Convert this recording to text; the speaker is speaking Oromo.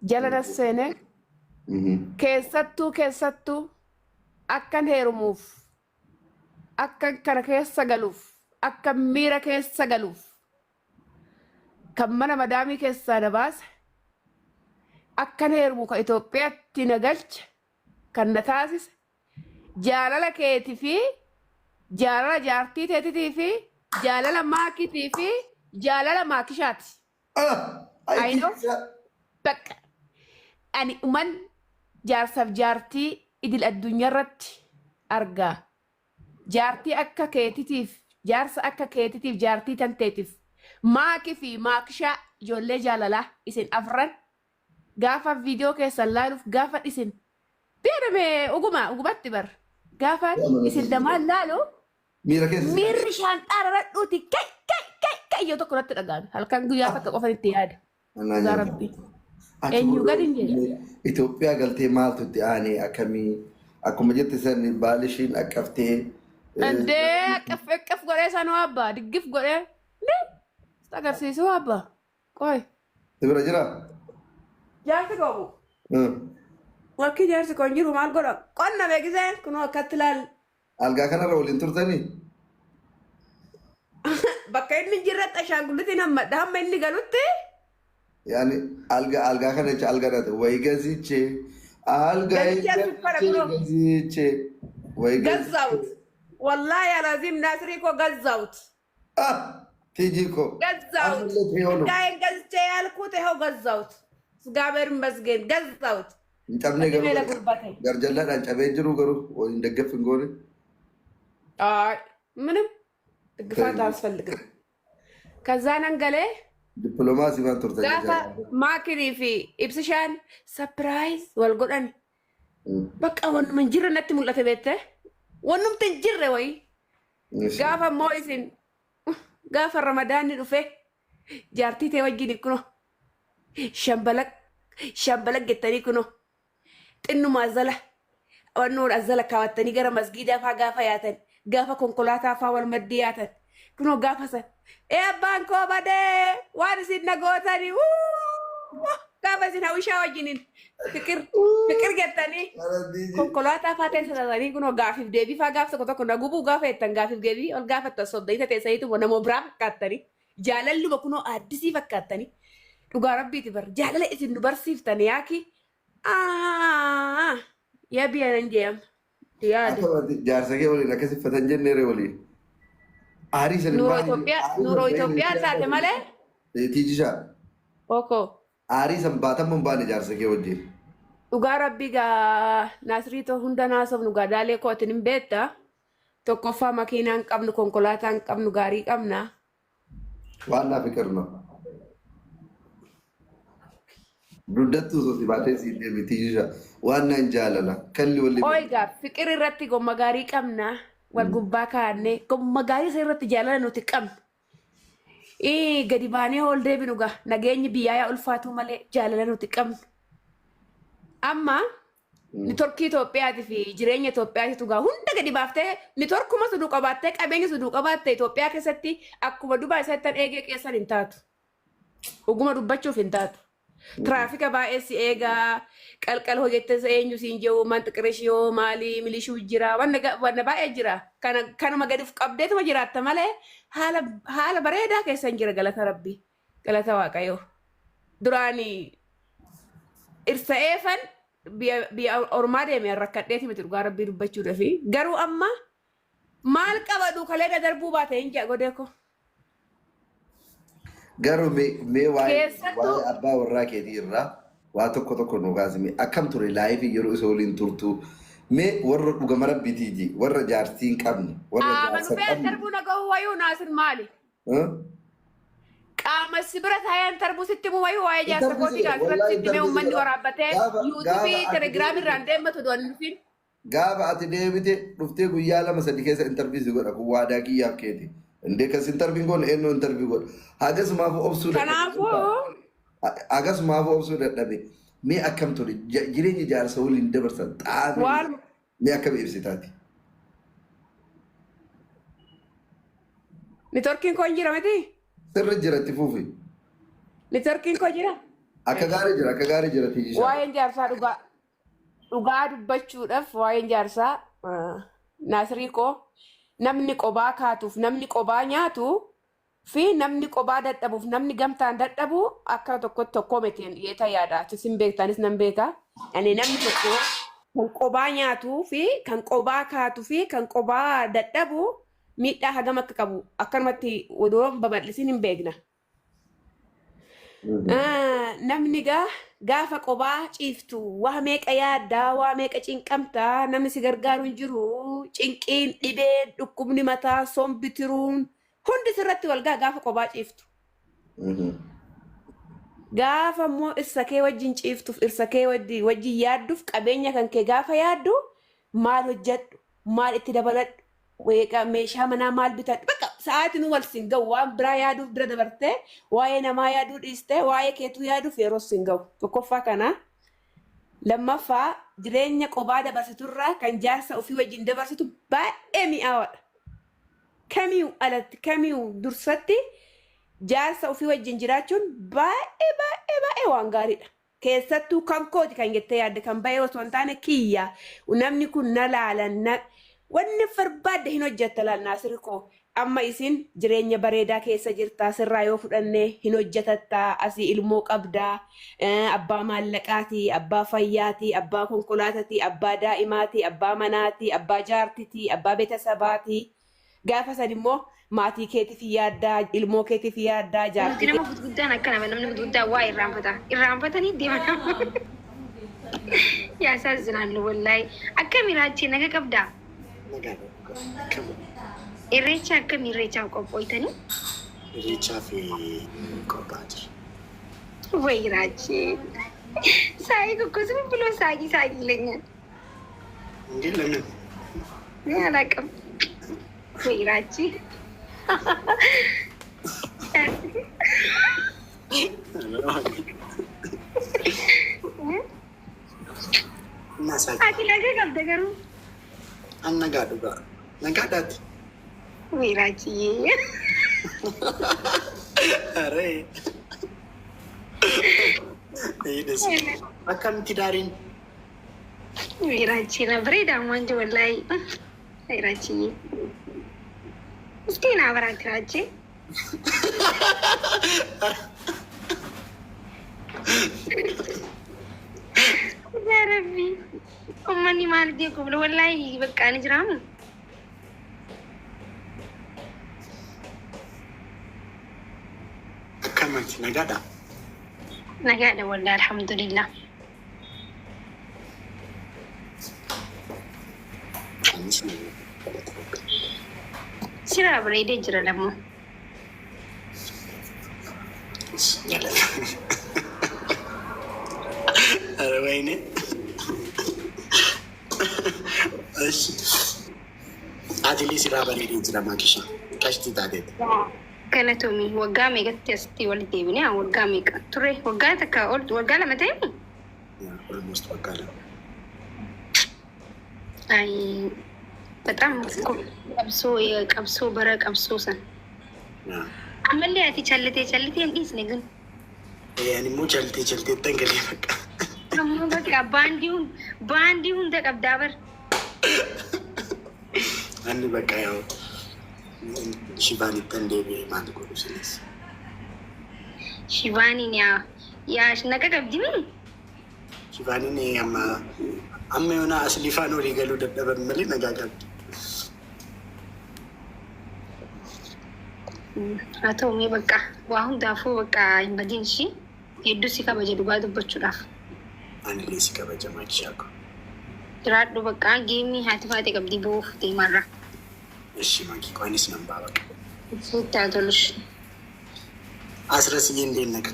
Jalana seenee keessattuu akkan heerumuuf akkan kana keessa galuuf akkan miira keessa galuuf kan mana madaamii keessaa na baase akkan heerumu ka Itoophiyaatti na galche kan na taasise jaalala keetii fi jaalala jaartii teetitii fi jaalala maakitii fi jaalala maakishaati. I know. Bakka ani uman jaarsaaf jaartii idil addunyaa irratti argaa. Jaartii akka keetitiif jaarsa akka keetitiif jaartii tanteetiif maakii fi maakishaa ijoollee jaalalaa isin afran gaafa viidiyoo keessan laaluuf gaafa isin beedame ugumatti bar gaafa isin damaan laalu miirri shaanxaara dhuuti kai yoo tokko irratti dhagaame halkan guyyaa takka qofan itti yaada. Yaa Rabbi. Eenyu gadi hin jedhe. Itoophiyaa galtee maaltu itti aanee akkamii akkuma jette san baalishiin akkaftee. Andee akkaf godhee sanuu abbaa diggif godhee ni agarsiisuu abbaa qoy. Sibira jira. Jaarsi qabu. Wakki jaarsi kun jiru maal godha qonna beekiseen kunoo akkatti laal. Algaa kanarra waliin turtanii. Bakka inni jirratti ashaangullitiin hamma inni galutti. Yani algaa kana jecha algaa dhate wayi gaziche algaa gaziche wayi gazaut wallahi alazim nasri ko gazaut tiji ko gazaut gaay gaziche yalkuት ይኸው gazaut እግዚአብሔር ይመስገን gazaut እንጨብኔ ገርጀላ ዳንጨቤ ጅሩ ገሩ ወይ እንደገፍ እንጎነ አይ ምንም ድግፋት አያስፈልግም ከዛ ነንገሌ Diplomaasii waan turtan. Gaafa maakinii fi ibsishaan sapiraayiz wal godhan bakka wannuma hin jirre natti mul'ate beekte wannumti hin jirre wayi gaafa immoo isin gaafa ramadaanni dhufe jaartii ta'e wajjin kuno shambalaq gettanii kuno xinnumaa zala wannoodha zala kaawwattanii gara masgiidaa faa gaafa yaatan gaafa konkolaataa faa wal maddii yaatan kuno gaafa san abbaan koo badee waan isin nagootanii gaafa isin hawwishaa wajjiniin fikir gettanii konkolaataa faa teessisanii kunoo gaafiif deebii faa gaaf tokko nagubuu gaafa jettan gaafiif deebii ol gaafattan soddayita teessaniitu namoo biraa fakkaattanii jaalalluma kunoo addisii fakkaattanii dhugaa rabbiiti bar jaalala isin nu barsiiftan yaaki yaa biyya nan jeeyam yaade. Jaarsa kee waliin akkas uffatan jenneere waliin. Nuroo Itoophiyaa taate malee. Tiijishaa. Oko. Aarii san baatamuun baane jaarsa kee wajjin. Dhugaa rabbii gaa Naasiriitoo hunda naasofnu gaadaalee kootiin hin beektaa. Tokkoffaa makiinaa hin qabnu konkolaataa hin qabnu gaarii qabna. Waan naaf iqirno. Duddattuu sosi baatee siin deebi tiijishaa. Waan naan jaalala. Kalli walii. Oyigaa fiqir irratti gomma gaarii qabna. Wal gubbaa kaa'annee gomma gaarii isa irratti jaalala nuti qabna. Gadi baanee ol deebinu gaa nageenyi biyyaa yaa ulfaatu malee jaalala nuti qabna. Amma nitorkii Itoophiyaatii fi jireenya Itoophiyaatiitu gaa hunda gadi baaftee nitorkuma suduu qabaattee qabeenya suduu qabaattee Itoophiyaa keessatti akkuma Dubaa isattan eegee keessan hin taatu. Dhuguma dubbachuuf hin taatu. Tiraafika baay'ee si eegaa qalqal hojjettes eenyu siin jiru manxiqirishiyoo maalii milishuu jira wanna baay'ee jira kanuma gadi qabdeetuma jiraatta malee haala bareedaa keessan jira galata rabbii galata waaqayyoo duraanii irsa'eefan biyya ormaa deemee rakkadheeti miti dhugaa rabbii dubbachuudha fi garuu amma maal qabadu kalee darbuu baate hin jaa godeeko. Garuu mee waa'ee abbaa warraa keetii irraa waa tokko nu kaasime akkam ture laayifii yeroo isa waliin turtu mee warra dhugama rabbiitiiji warra jaartii hin qabne warra jaarsa qabne. Darbuu nagahu wayuu naasir maali? Qaama sibira taayaan darbuu sitti mu wayuu waa'ee jaarsa kootii gaafirratti sitti mee uummanni waraabbatee yuutuubii telegiraamii irraan deemmatu doon dhufin. Gaafa ati deebite dhuftee guyyaa 2-3 keessa intarviisii godha kun waadaa kiyyaaf keeti. Inde kas interview gon eno interview gon hagas maafu obsu hagas maafu obsu dadhabe me akkam ture jireenya jaarsa waliin dabarsan xaafi me akkam ibsitaati ni torkin ko jira meti sirri jira tifufi ni torkin ko jira Akka gaarii jira tiijishaa. Waa'een jaarsaa dhugaa dubbachuudhaaf waa'een jaarsaa Naasiriikoo namni qobaa kaatuuf namni qobaa nyaatu fi namni qobaa dadhabuuf namni gamtaan dadhabu akka tokko mitiin dhiyeeta yaada. Isin beektanis nan beeka. Ani namni tokko kan qobaa nyaatuu fi kan qobaa kaatuu fi kan qobaa dadhabu miidhaa hagam akka qabu akkanumatti odoo babal'isin hin beekna. Namni gaafa qobaa ciiftu waa meeqa yaaddaa waa meeqa cinqamtaa namni si gargaaru hin jiru cinqiin dhibeen dhukkubni mataa sombi tiruun hundi sirratti walgaa gaafa qobaa ciiftu. Gaafa immoo irsa kee wajjin ciiftuuf irsa kee wajjin yaadduuf qabeenya kan kee gaafa yaaddu maal hojjedhu maal itti dabaladhu meeshaa manaa maal bitadhu bakka sa'aatiin wal siin ga'u waan biraa yaaduuf bira dabartee waa'ee namaa yaaduu dhiistee waa'ee keetuu yaaduuf yeroo siin ga'u tokkoffaa kana lammaffaa jireenya qobaa dabarsiturraa kan jaarsa ofii wajjin dabarsitu baay'ee mi'aawadha. Kamiyyuu alatti kamiyyuu dursatti jaarsa ofii wajjin jiraachuun baay'ee waan gaariidha. Keessattuu kan kooti kan jettee yaadde kan baay'ee osoo hin taane kiyya namni kun na laalan wanni barbaadde hin hojjetta laal Naasirikoo amma isin jireenya bareedaa keessa jirtaa sirraa yoo fudhannee hin hojjetattaa asii ilmoo qabdaa abbaa maallaqaatii abbaa fayyaatii abbaa konkolaataatii abbaa daa'imaatii abbaa manaatii abbaa jaartitii abbaa beetasabaatii gaafa san immoo maatii keetiif yaaddaa ilmoo keetiif yaaddaa jaartii nama gudguddaan akkana namni gudguddaan waa irraanfatanii deeman yaa saazinaannu wallaahi akkam irraachee naga qabdaa. Irreecha akkam irreechaa qophoitanii? Irreechaa fi qophaa jira. Wayi raachee. Saayii kukkosuma buloo saayii leenyaan. Hindi lamna. Ni alaqam. Wayi raachee. Ati laga qabda garuu. An nagaa dhugaa. Nagaadhaati. Wiiraachii. Aree. Akkamitti daariin? Wiiraachii na bareedaa waanti wallaahi. Wiiraachii. Iskii naa baraatti raachee. Yaa Rabbi. Ummanni maal deeku bula wallaahi bakka ni jiraamu. Akkamitti nagaadha? Nagaadha wallaahi alhamdulillah. Siraa bareedee jira lammoo. Ara wayne. Adili siraa bareedee jira maakisha. Kashti taateeti. Galatoomii waggaa meeqatti asitti walitti deebinee waggaa meeqa ture waggaa takka waggaa lama ta'e. Almost waggaa lama. Ay በጣም ቀብሶ በረ ቀብሶ ሰን አመለ ያቲ ቸልቴ እንዲስ ነገን ያኒ ሞ ቸልቴ ተንገለ በቃ አሞ በቃ ባንዲውን ተቀብዳበር አንድ በቃ ያው ሽባኒ ተንደቤ ማለት ነው ስለዚህ ሽባኒ ያ ነቀ ቀብዲሚ ሽባኒ አማ የሆነ አስሊፋኖ ሊገሉ ደደበ መለ ነጋጋል አቶ ሜ በቃ ዋሁን ዳፉ በቃ ይመዲን እሺ ሄዱ ሲከበጀ ዱባ ዱበቹዳፍ አንድ ላይ ሲከበጀ ማክሻኮ ድራዱ በቃ ጌሚ ሀቲፋቴ ቀብዲ ቦፍ ቴማራ እሺ ማኪ ቆይንስ ነምባ በቃ እሱ ታቶልሽ አስረስዬ እንዴት ነህ?